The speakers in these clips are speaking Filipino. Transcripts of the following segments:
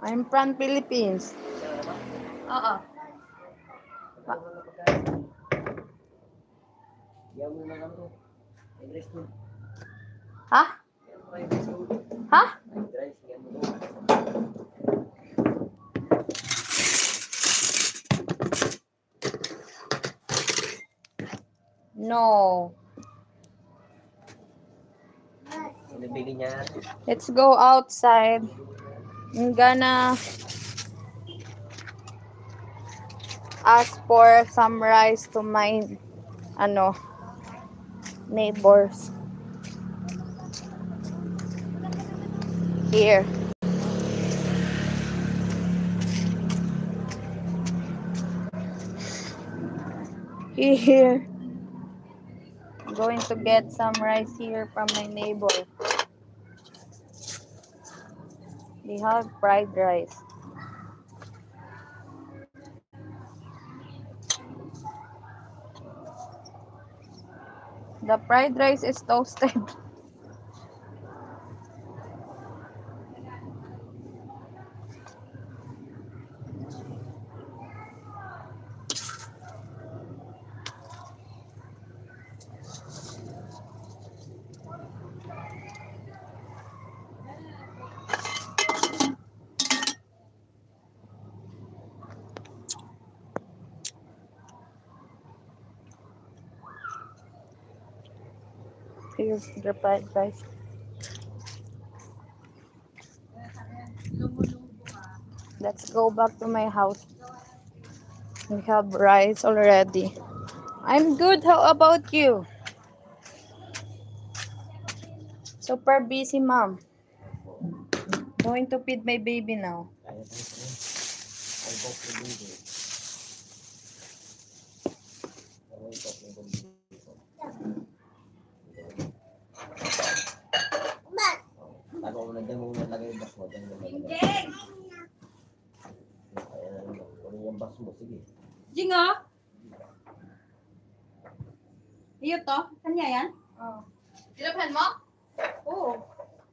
I'm from Philippines. Oo. Ha? Ha? No. Let's go outside. I'm gonna ask for some rice to my neighbors here. Here. I'm going to get some rice here from my neighbor. They have fried rice. The fried rice is toasted. Here's the fried rice. Let's go back to my house. We have rice already. I'm good. How about you? Super busy, mom. Going to feed my baby now. Jingo? Iyo to? Kanya yan? Oh. Sinaphan mo? Oh.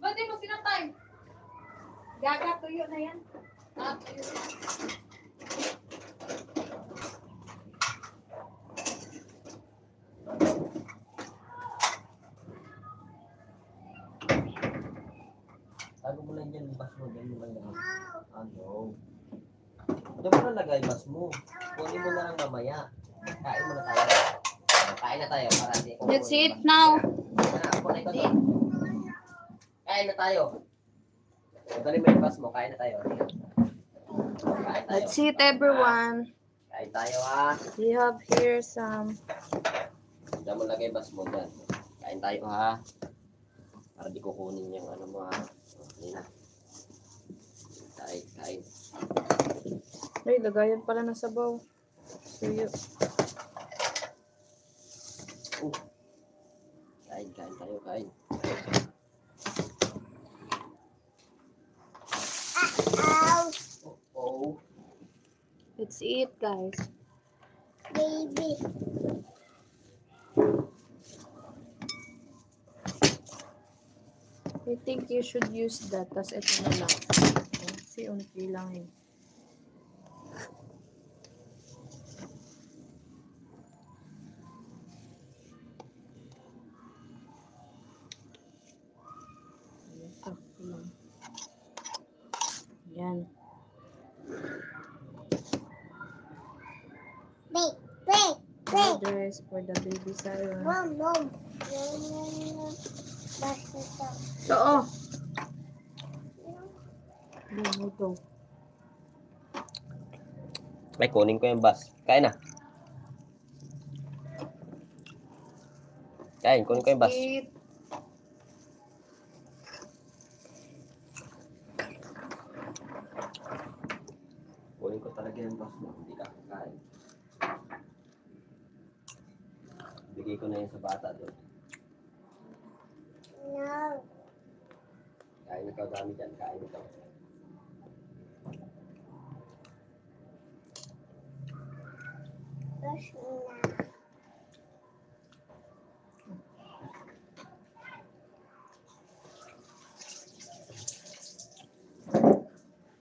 Ba't di mo sinapay? Gaga, tuyo na yan. Ah, tuyo. Tago mo lang dyan, bas mo, dyan mo lang yan. Ano? Diyan mo na lagay, bas mo. Kunin mo na lang mamaya. Kain mo na tayo. Kain na tayo para di. Let's eat now. Kain na tayo. Dali mo yung bas mo, kain na tayo. Kain tayo. Let's eat, everyone. Kain tayo ha. We have here some. Diyan mo lagay, bas mo dyan. Kain tayo ha. Para di kukunin yung ano mo ha. Hindi na. Kain, kain. Ay, lagayan pala ng sabaw. Tuyo. Kain, kain tayo, kain. Oh. Let's eat, guys. Baby. I think you should use that. Tas ito na lang. Kasi unti lang eh. Yan. Wait, wait, wait. Dress for the baby Siren. Mom, mom. Basta ito. Oo. Bumuto. Ay, kunin ko yung bus. Kain na. Kain, kunin ko yung bus. Eat. Kunin ko talaga yung bus mo. Hindi ka kakain. Bigay ko na yun sa bata doon. No. Kain ikaw dami dyan. Kain ikaw. Basta